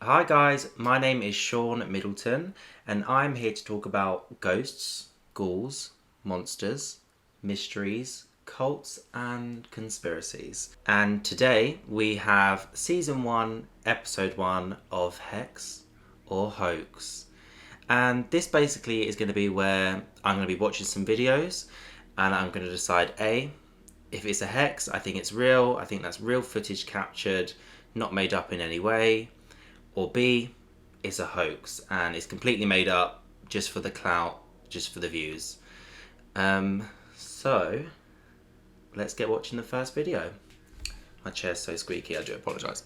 Hi guys, my name is Sean Middleton and I'm here to talk about ghosts, ghouls, monsters, mysteries, cults and conspiracies. And today we have season 1, episode 1 of Hex or Hoax. And this basically is going to be where I'm going to be watching some videos and I'm going to decide A, if it's a hex, I think it's real, I think that's real footage captured, not made up in any way, or B, it's a hoax and it's completely made up just for the clout, just for the views. So let's get watching the first video. My chair's so squeaky, I do apologise.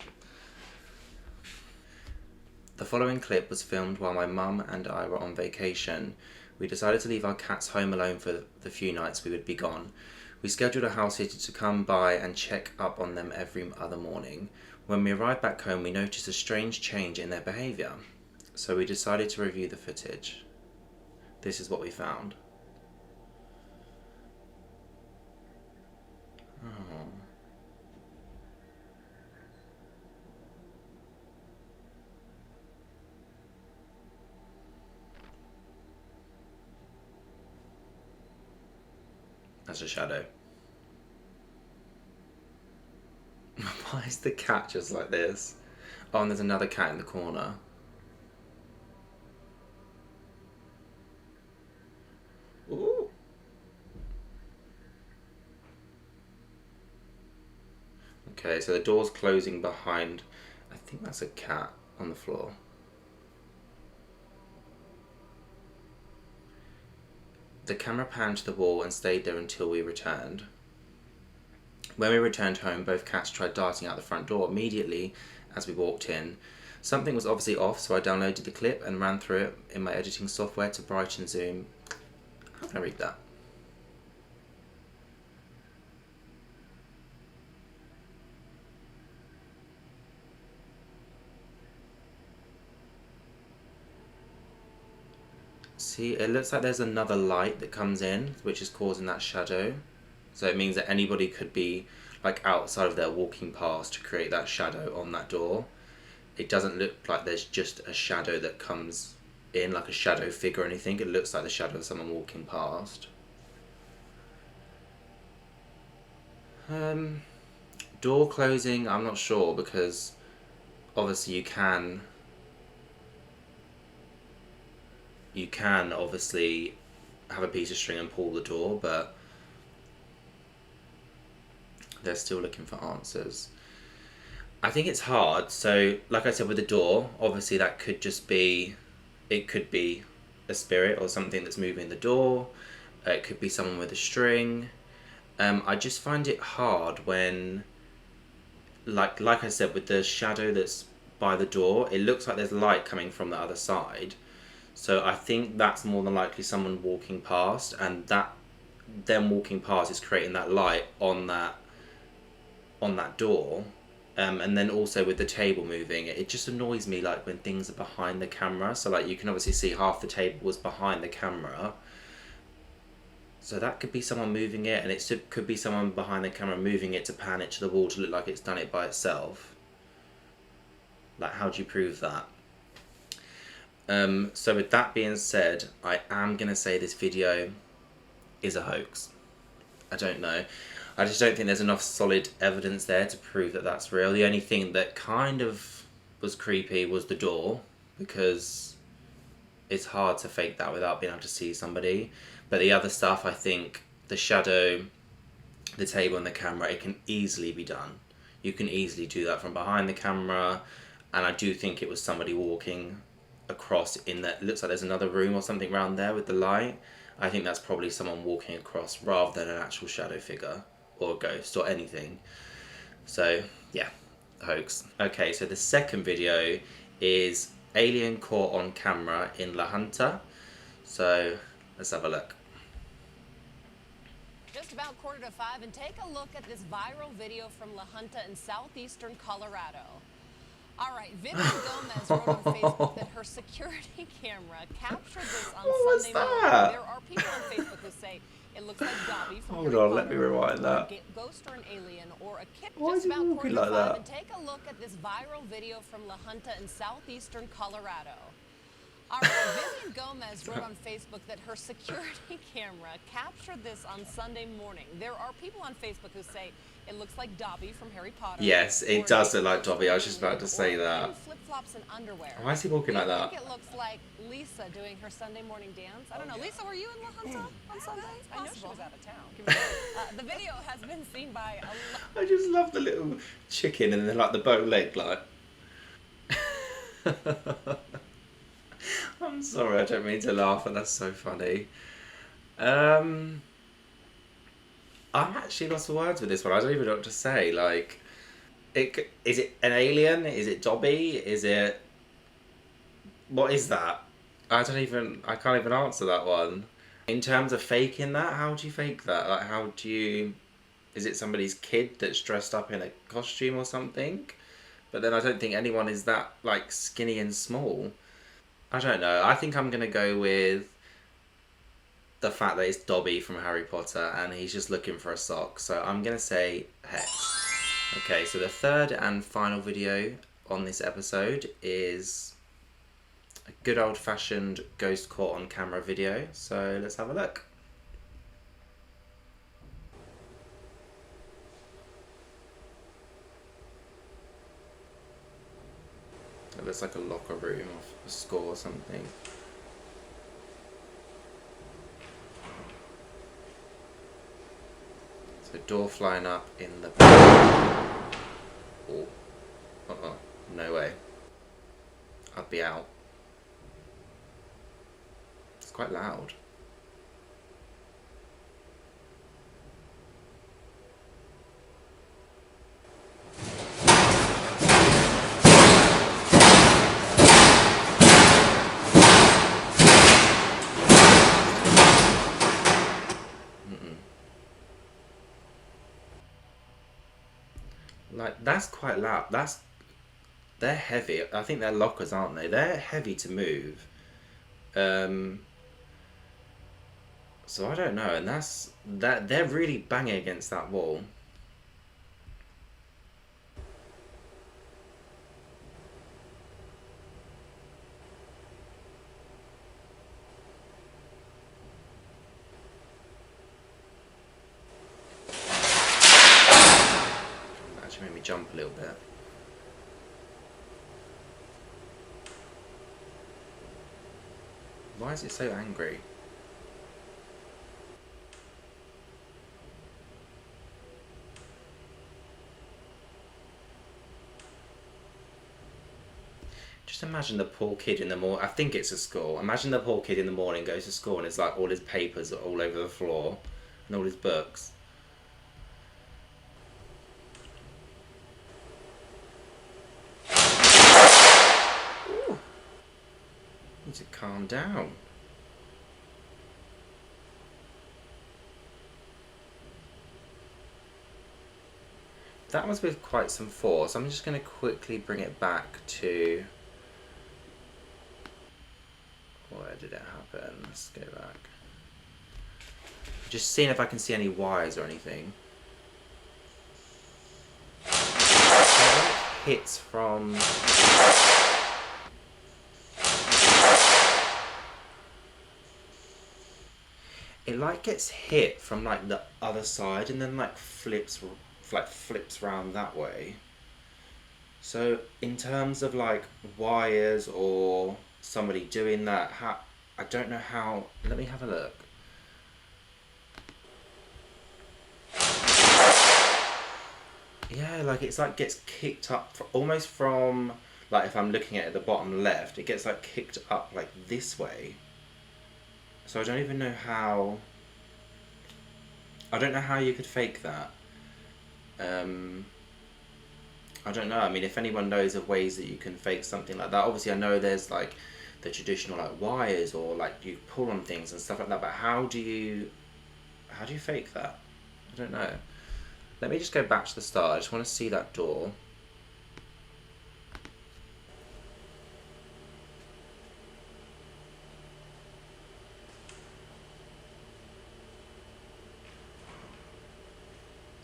The following clip was filmed while my mum and I were on vacation. We decided to leave our cats home alone for the few nights we would be gone. We scheduled a house sitter to come by and check up on them every other morning. When we arrived back home, we noticed a strange change in their behaviour. So we decided to review the footage. This is what we found. Oh. That's a shadow. Why is the cat just like this? Oh, and there's another cat in the corner. Ooh. Okay, so the door's closing behind. I think that's a cat on the floor. The camera panned to the wall and stayed there until we returned. When we returned home, both cats tried darting out the front door immediately as we walked in. Something was obviously off, so I downloaded the clip and ran through it in my editing software to brighten zoom. How can I read that? See, it looks like there's another light that comes in, which is causing that shadow. So it means that anybody could be like outside of there walking past to create that shadow on that door. It doesn't look like there's just a shadow that comes in, like a shadow figure or anything. It looks like the shadow of someone walking past. Door closing, I'm not sure, because obviously you can obviously have a piece of string and pull the door, but they're still looking for answers. I think it's hard. So like I said with the door, obviously that could just be, it could be a spirit or something that's moving the door. It could be someone with a string. I just find it hard when, like I said, with the shadow that's by the door, it looks like there's light coming from the other side. So I think that's more than likely someone walking past, and that them walking past is creating that light on that door. And then also with the table moving, it just annoys me like when things are behind the camera. So like you can obviously see half the table was behind the camera. So that could be someone moving it, and it could be someone behind the camera moving it to pan it to the wall to look like it's done it by itself. Like, how do you prove that? So with that being said, I am going to say this video is a hoax. I don't know. I just don't think there's enough solid evidence there to prove that that's real. The only thing that kind of was creepy was the door, because it's hard to fake that without being able to see somebody. But the other stuff, I think, the shadow, the table and the camera, it can easily be done. You can easily do that from behind the camera, and I do think it was somebody walking across in that. It looks like there's another room or something around there with the light. I think that's probably someone walking across rather than an actual shadow figure or a ghost or anything. So yeah, hoax. Okay, so the second video is alien caught on camera in La Junta. So let's have a look. Just about 4:45, and take a look at this viral video from La Junta in southeastern Colorado. All right, Vivian Gomez wrote on Facebook that her security camera captured this on What was Sunday morning. that? There are people on Facebook who say It looks like Dobby from Hold Harry on, Potter, let me rewind or that. a ghost or an alien, or a kid Why just is he about walking quarter to like five, that? and take a look at this viral video from La Junta in southeastern Colorado. All right, Vivian Gomez wrote on Facebook that her security camera captured this on Sunday morning. There are people on Facebook who say it looks like Dobby from Harry Potter. Yes, it does look like Dobby. I was just about to say that. Flip-flops and underwear. Why is he walking like that? I think it looks like Lisa doing her Sunday morning dance. I don't know. Lisa, were you in La Junta on Sunday? I know she was out of town. The video has been seen by a I just love the little chicken and then like the bow leg, like. I'm sorry, I don't mean to laugh, but that's so funny. I'm actually lost for words with this one. I don't even know what to say. Like, is it an alien? Is it Dobby? Is it... What is that? I can't even answer that one. In terms of faking that, how do you fake that? Like, how do you... Is it somebody's kid that's dressed up in a costume or something? But then I don't think anyone is that, like, skinny and small. I don't know. I think I'm going to go with the fact that it's Dobby from Harry Potter and he's just looking for a sock. So I'm going to say Hex. Okay, so the third and final video on this episode is a good old-fashioned ghost caught on camera video. So let's have a look. It looks like a locker room of a school or something. So door flying up in the... Oh. No way. I'd be out. It's quite loud. Like, that's quite loud. They're heavy. I think they're lockers, aren't they? They're heavy to move. So I don't know, and they're really banging against that wall. That actually made me jump a little bit. Why is it so angry? Just imagine the poor kid in the morning. I think it's a school. Imagine the poor kid in the morning goes to school and it's like all his papers are all over the floor and all his books. Ooh. Need to calm down. That was with quite some force. I'm just going to quickly bring it back to... Where did it happen? Let's go back. Just seeing if I can see any wires or anything. So it hits from... It like gets hit from like the other side and then like flips round that way. So in terms of like wires or somebody doing that, I don't know how. Let me have a look. Yeah, like it's like gets kicked up almost from, like if I'm looking at the bottom left, it gets like kicked up like this way. So I don't even know how. I don't know how you could fake that. I don't know. I mean, if anyone knows of ways that you can fake something like that, obviously I know there's like the traditional like wires or like you pull on things and stuff like that. But how do you fake that? I don't know. Let me just go back to the start. I just want to see that door.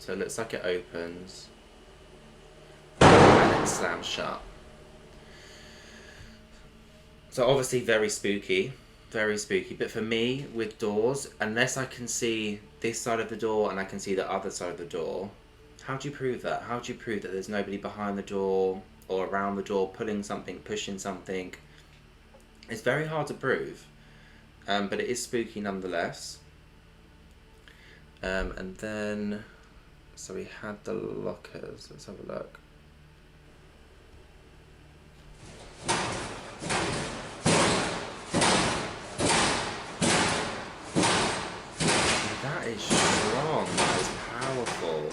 So it looks like it opens and then slams shut. So obviously very spooky, but for me, with doors, unless I can see this side of the door and I can see the other side of the door, how do you prove that? How do you prove that there's nobody behind the door or around the door pulling something, pushing something? It's very hard to prove, but it is spooky nonetheless. And then, so we had the lockers. Let's have a look. That is strong. That is powerful.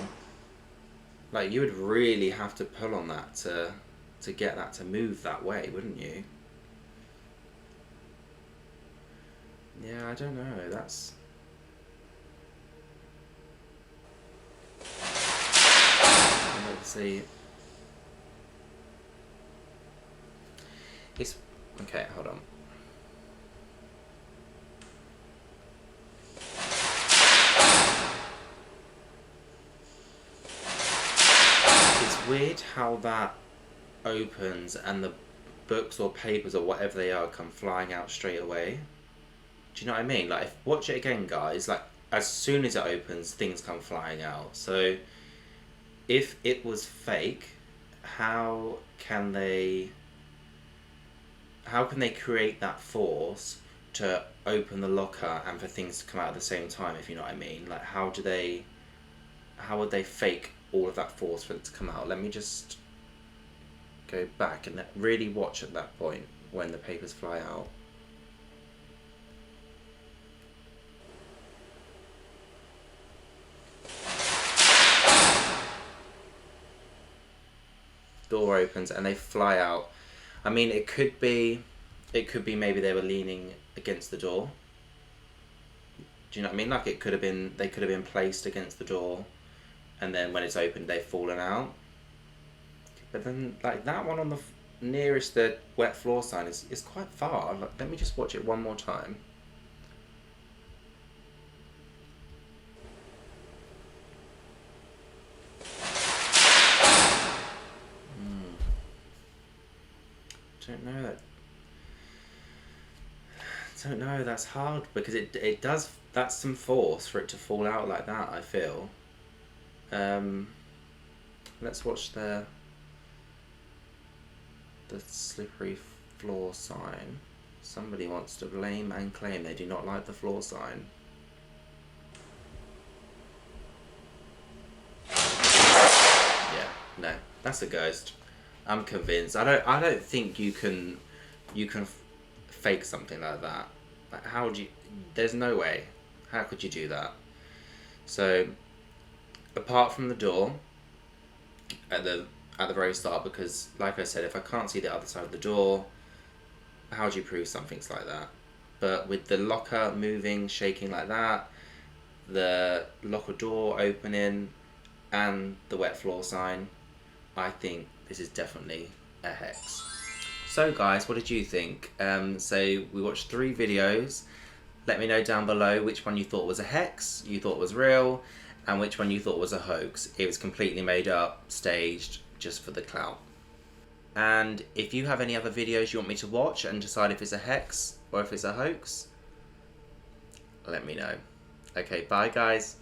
Like, you would really have to pull on that to get that to move that way, wouldn't you? Yeah, I don't know. That's... let's see. It's... okay, hold on. It's weird how that opens and the books or papers or whatever they are come flying out straight away. Do you know what I mean? Like, watch it again, guys. Like, as soon as it opens, things come flying out. So, if it was fake, how can they create that force to open the locker and for things to come out at the same time, if you know what I mean? Like, how would they fake all of that force for it to come out? Let me just go back and really watch at that point when the papers fly out. Door opens and they fly out. I mean, it could be maybe they were leaning against the door. Do you know what I mean? Like, they could have been placed against the door, and then when it's opened, they've fallen out. But then, like, that one on the nearest the wet floor sign is quite far. Like, let me just watch it one more time. Don't know, that's hard because it does, that's some force for it to fall out like that, I feel. Let's watch the slippery floor sign. Somebody wants to blame and claim they do not like the floor sign. Yeah, no, that's a ghost. I'm convinced. I don't think you can fake something like that. Like, how would you? There's no way. How could you do that? So, apart from the door at the very start, because like I said, if I can't see the other side of the door, how do you prove something's like that? But with the locker moving, shaking like that, the locker door opening, and the wet floor sign, I think this is definitely a hex. So guys, what did you think? So we watched 3 videos. Let me know down below which one you thought was a hex, you thought was real, and which one you thought was a hoax. It was completely made up, staged, just for the clout. And if you have any other videos you want me to watch and decide if it's a hex or if it's a hoax, let me know. Okay, bye guys.